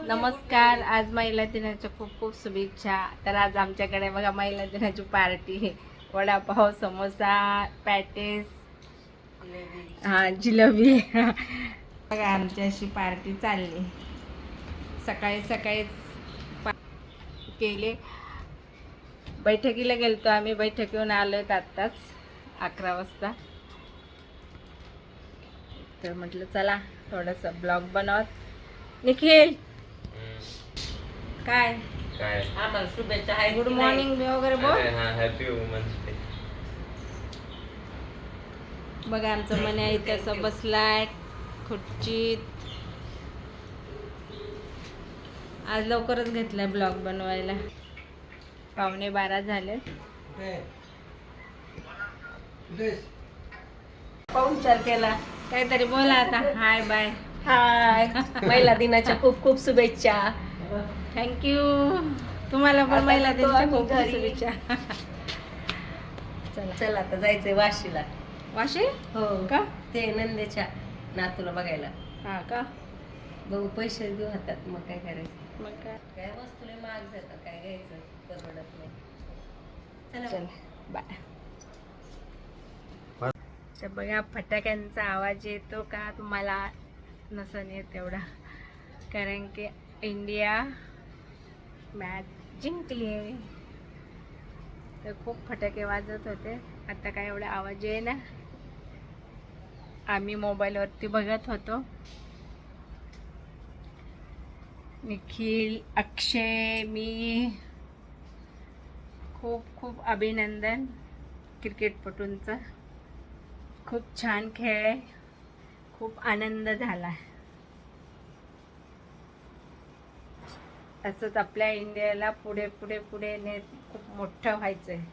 नमस्कार. आज महिला दिनाच्या खूप खूप शुभेच्छा. तर आज आमच्याकडे बघा महिला दिनाची पार्टी, वडापाव, समोसा, पॅटीस, जिलेबी बघा आमची अशी पार्टी चालली. सकाळी सकाळीच केले. बैठकीला गेलतो आम्ही, बैठकीहून आलोय आत्ताच 11 वाजता. तर म्हटलं चला थोडंसं ब्लॉग बनवत. निखिल काय काय आम्हाला शुभेच्छा आहे. गुड मॉर्निंग वगैरे बोल. Happy women's day. बघा आमचं मने इथे असं बसलाय खुर्चीत. आज लवकरच घेतलाय ब्लॉग बनवायला. 11:15 झाले. पाहून विचार केला काहीतरी बोला आता. Hi bye. हाय, महिला दिनाच्या खूप खूप शुभेच्छा. थँक्यू. तुम्हाला पण आता महिला येतो दिनाच्या आम्ही खूप खूप घरी. शुभेच्छा. चला चला आता जायचंय वाशीला. वाशी हो का? ते नंदेच्या नातूला बघायला. हा का? बघू पैसे देऊ हातात, मग काय करायचं. मग काय. काय वस्तूला महाग जातात, काय घ्यायचं परवडत नाही. चला चल बाय. तर बघा फटाक्यांचा आवाज येतो का तुम्हाला? नसन येत एवढा, कारण की इंडिया मॅच जिंकली. तर खूप फटाके वाजत होते. आता काय एवढा आवाज आहे ना. आम्ही मोबाईलवरती बघत होतो. निखिल, अक्षय, मी. खूप खूप अभिनंदन क्रिकेटपटूंचं. खूप छान खेळ आहे. खूप आनंद झाला. असंच आपल्या इंडियाला पुढे पुढे पुढे खूप मोठं व्हायचं आहे.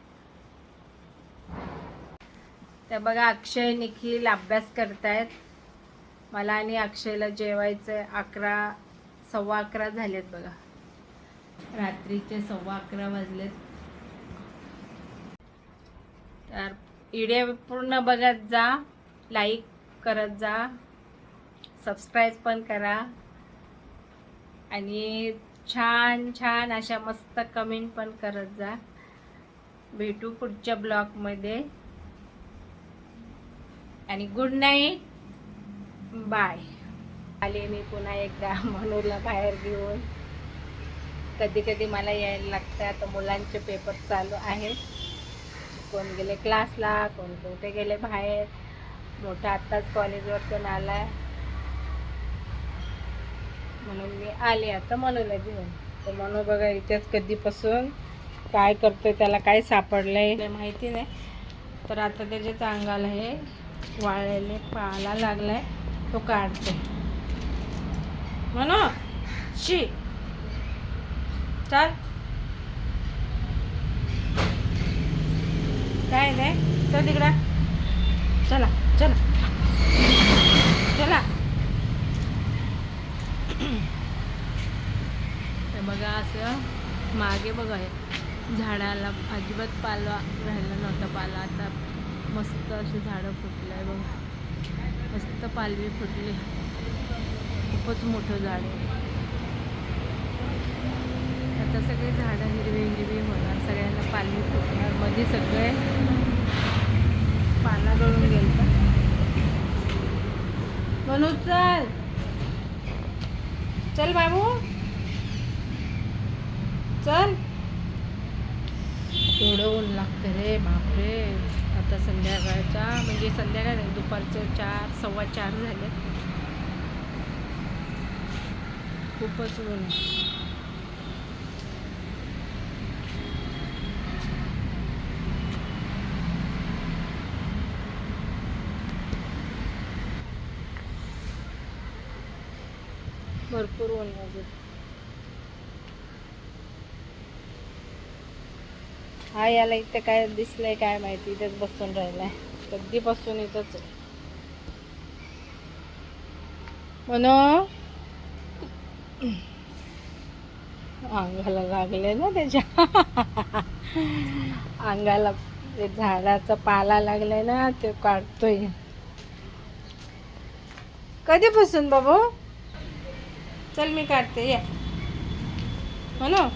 तर बघा अक्षय, निखिल अभ्यास करतायत. मला आणि अक्षयला जेवायचं आहे. 11, 11:15 झालेत बघा. रात्रीचे 11:15 वाजलेत. तर व्हिडिओ पूर्ण बघत जा, लाईक करत जा, सबस्क्राईब पण करा आणि छान छान अशा मस्त कमेंट पण करत जा. भेटू पुढच्या ब्लॉगमध्ये आणि गुड नाईट, बाय. आले मी पुन्हा एकदा मनूला बाहेर घेऊन. कधी कधी मला यायला लागतं. आता मुलांचे पेपर चालू आहेत. कोण गेले क्लासला, कोण कुठे गेले बाहेर. मोठा आत्ताच कॉलेजवरतून आलाय, म्हणून मी आले आता मनूला घेऊन. तर मनू बघा इथेच कधीपासून काय करतोय, त्याला काय सापडलंय माहिती नाही. तर आता त्याच्या अंगाला हे वाळलेले पाला लागलाय, तो काढते. मनू शी चल. काय नाही, चल तिकडं. चला चला चला. तर बघा असं मागे बघा हे झाडाला अजिबात पाला राहिला नव्हता. पाला आता मस्त अशी झाडं फुटलं आहे बघा. मस्त पालवी फुटली. खूपच मोठं झाड आहे. आता सगळे झाडं हिरवी हिरवी होणार, सगळ्यांना पालवी फुटणार. मध्ये सगळे पाला गळून गेलं. म्हणून चल चल बाबू चल. एवढं ऊन लागतं रे बापरे. आता संध्याकाळच्या म्हणजे संध्याकाळ नाही, दुपारचे 4, 4:15 झाले. खूपच ऊन आहे. भरपूर ऊन आहे. हा याला इथं काय दिसलंय काय माहिती, इथंच बसून राहिलाय कधीपासून इथंच. म्हणून अंगाला लागले ना त्याच्या. अंगाला ते झाडाचा पाला लागलाय ना, ते काढतोय. कधीपासून बाबू? चल मी काढते ये म्हणू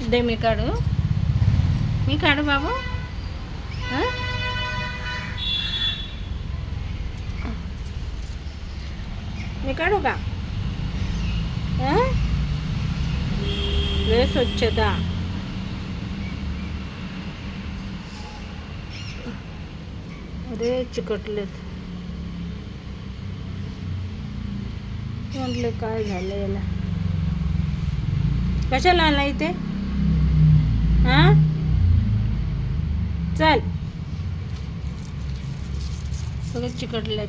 दे मी काढू बाबू हां मी काढू का हां लय स्वच्छता अरे चिकटलेत म्हटले काय झालं याला कशाला आला इथे हां चल सगळे चिकटलेत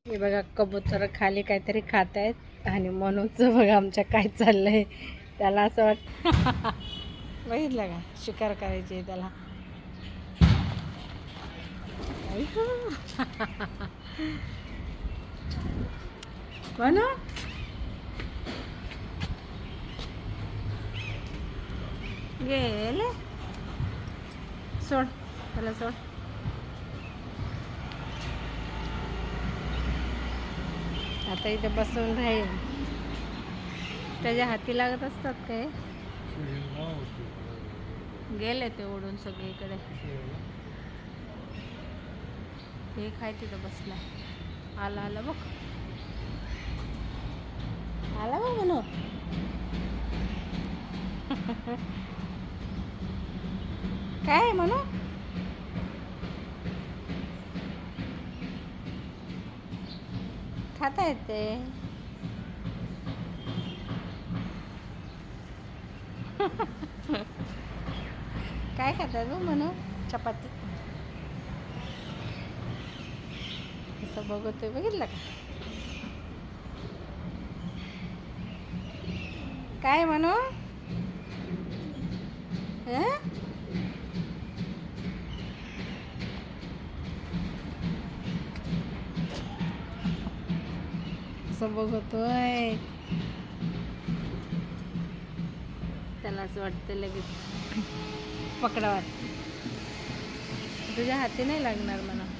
हे बघा कबूतर खाली काहीतरी खात आहेत आणि मनूचं बघा आमच्या काय चाललंय त्याला असं वाटतं बघितलं का शिकार करायची आहे त्याला मनू गेले सोड त्याला सोड आता इथे बसून राहील त्याच्या हाती लागत असतात काय गेले ते ओढून सगळीकडे हे खाय तिथं बसला आला आला बघ आला बघ म्हणू काय म्हणू खाता येते काय खातात गं म्हणू चपाती असं बघतोय बघितलं का काय म्हणू असं बघतोय त्याला असं वाटतं लगेच पकडावं तुझ्या हाती नाही लागणार मला